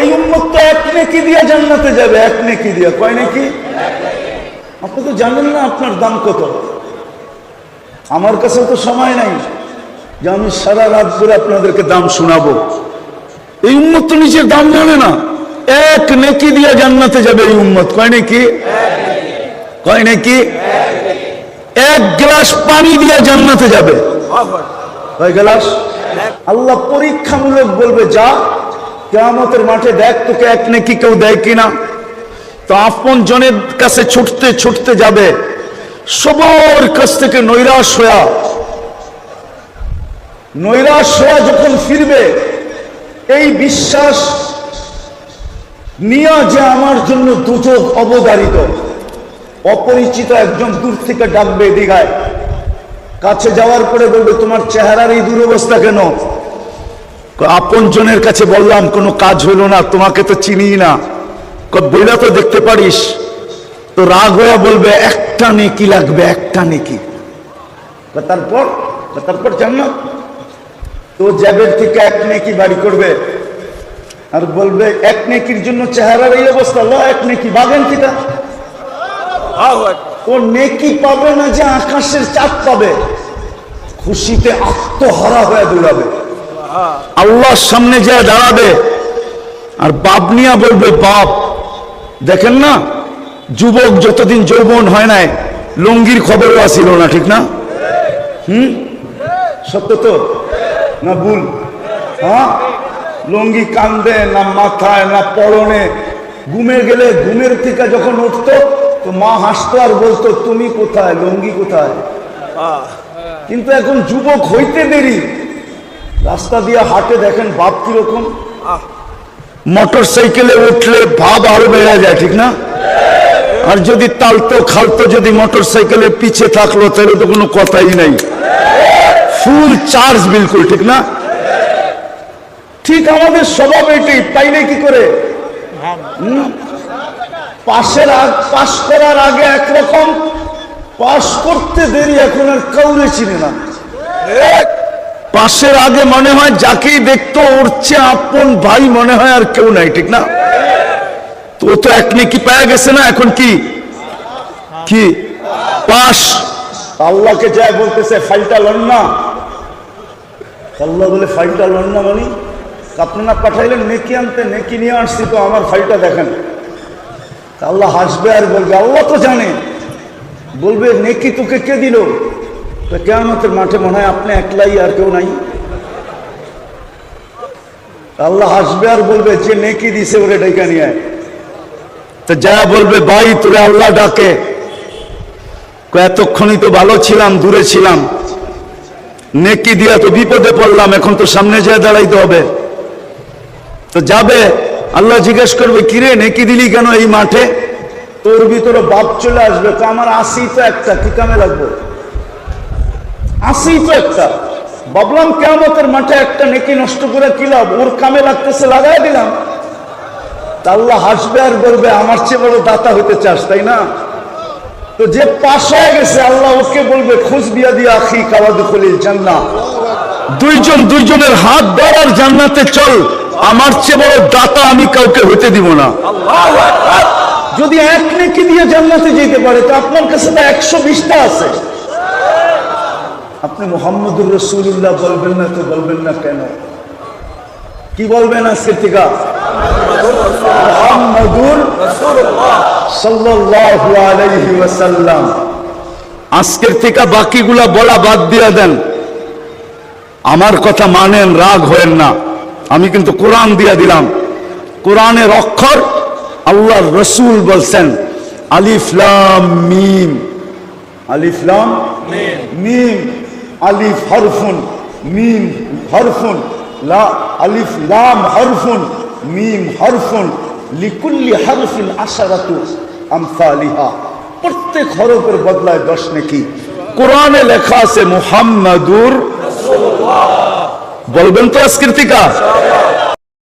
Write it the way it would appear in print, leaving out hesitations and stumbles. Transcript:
এই উম্মত তো এক নেকি দিয়ে জান্নাতে যাবে, এক নেকি দিয়ে। কয় নেকি? আপনি তো জানেন না আপনার দাম কত। আমার কাছে তো সময় নাই যে আমি সারা রাত ধরে আপনাদেরকে দাম শোনাবো। এই উম্মত তো নিজের দাম জানে না। এক নেকি দিয়ে জান্নাতে যাবে এই উম্মত। কয় নেকি? কয় নেকি? এক গ্লাস পানি দিয়ে জান্নাতে যাবে। কয় গ্লাস? আল্লাহ পরীক্ষামূলক বলবে, যা কিয়ামতের মাঠে দেখ তোকে এক নেকি কেউ দেয় কিনা। তো আপন জনের কাছে ছুটতে ছুটতে যাবে, সবার কাছ থেকে নৈরাশ হয়ে যখন ফিরবে, এই বিশ্বাস নিয়ে যে আমার জন্য দুচোখ অবধারিত, অপরিচিত একজন দূর থেকে ডাকবে দিঘায়। কাছে যাওয়ার পরে বলবে, তোমার চেহারার এই দুরবস্থা কেন? আপন জনের কাছে বললাম, কোনো কাজ হলো না, তোমাকে তো চিনি না। বইলা তো দেখতে পারিস। তো রাগ হয়ে বলবে, একটা নেকি লাগবে, একটা নেকি। তারপর জান্নাত। তো জ্যাবের থেকে এক নেকি বাড়ি করবে আর বলবে, এক নেকির জন্য চেহারার এই অবস্থা, ল এক নেকি বাগেন থেকে। ও নেকি পাবে না যে আকাশের চাঁদ পাবে, খুশিতে আত্মহারা হয়ে দৌড়াবে, আল্লাহর সামনে যায় দাঁড়াবে। আর বাপ নিয়া বলবে, বাপ দেখেন না, যুবক যতদিন যৌবন হয় নাই, লুঙ্গির খবরও আসিল না, ঠিক না? সত্য তো না ভুল? হ্যাঁ, লুঙ্গি কান্দে না, মাথায় না, পরনে। ঘুমে গেলে ঘুমের থেকে যখন উঠতো তো মা হাসতো আর বলতো, তুমি কোথায়, লুঙ্গি কোথায়? কিন্তু এখন যুবক হইতে দেরি, রাস্তা দিয়ে হাঁটে, দেখেন বাপ কিরকম। মোটর সাইকেলে উঠলে ভাব আরো বেড়ে যায়, ঠিক না? আর যদি তালতো খালতো যদি মোটর সাইকেলের পিছে থাকলো তাহলে তো কোনো কথাই নাই, ফুল চার্জ বিলকুল, ঠিক না? ঠিক আমাদের স্বভাব এটাই, পাইলে কি করে? পাশ করার আগে একরকম, পাশ করতে দেরি, এখন আর কাউরে চিনে না। পাশের আগে মনে হয় যাকেই দেখতো ওর চেয়ে আপন ভাই মনে হয় আর কেউ নাই, ঠিক না? তো ও তো এক নেকি পাওয়া গেছে না, এখন কি কি পাশ। আল্লাহকে যায় বলতেছে, ফাইলটা লন না। আল্লাহ বলে, ফাইলটা লন না মানে? আপনারা পাঠাইলেন নেকি আনতে, নেকি নিয়ে আসছি, তো আমার ফাইলটা দেখেন। আল্লাহ হাসবে আর বলবে, আল্লাহ তো জানে। বলবে, নেকি তোকে কে দিল? কিয়ামতের মাঠে মনে হয় আপনি একলাই, আর কেউ নাই। আল্লাহ হাসবে আর বলবে, যে নেকি দিছে ওরে ডেকে নিয়ে আয়। তো যা বলবে, ভাই তোরে আল্লাহ ডাকে। এতক্ষণই তো ভালো ছিলাম, দূরে ছিলাম, নেকি দিয়া তো বিপদে পড়লাম, এখন তো সামনে যায় দাঁড়াইতে হবে। তো যাবে, আল্লাহ জিজ্ঞেস করবে, কিরে নেকি দিলি কেন এই মাঠে? তোর ভিতরে বাপ চলে আসবে, তো আমার আসি তো একটা, কি কামে লাগবে? আসি তো একটা। ভাবলাম কিয়ামতের মাঠে একটা নেকি নষ্ট করে কি লাভ, ওর কামে লাগতেছে, লাগাই দিলাম। তা আল্লাহ হাসবে আর বলবে, আমার চেয়ে বড় দাতা হইতে চাস, তাই না? তো যে পাশ হয়ে গেছে, আল্লাহ ওকে বলবে, খোঁজ বিয়া দিয়া আখি কাওয়াদুখুলিল জান্নাহ, দুইজনের হাত ধরার জান্নাতে চল, আমার চেয়ে বড় দাতা আমি কাউকে হইতে দিব না। যদি এক নেকি দিয়ে জান্নাতে যেতে পারে, তো আপনার কাছে তো 120টা আছে। আপনি মুহাম্মদুর রাসূলুল্লাহ বলবেন না, তো বলবেন না কেন? কি বলবেন আজকের থেকে? মুহাম্মদুর রাসূলুল্লাহ সাল্লাল্লাহু আলাইহি ওয়াসাল্লাম। আজকের থেকে বাকিগুলা বলা বাদ দিয়ে দেন। আমার কথা মানেন, রাগ হয়েন না। আমি কিন্তু কোরআন দিয়ে দিলাম, কোরআনের অক্ষর আল্লাহর রাসূল বলছেন, আলিফ লাম মিম, আলিফ লাম মিম, আলিফ হরফুন, মিম হরফুন, লা আলিফ লাম হরফুন, মিম হরফুন, লিকুল্লি হরফিন আশারাতু আমসালিহা। প্রত্যেক হরফের বদলায় 10 নেকি। কোরআনে লেখা আছে মুহাম্মাদুর রাসূলুল্লাহ। বলবেন তো আজকের থেকে?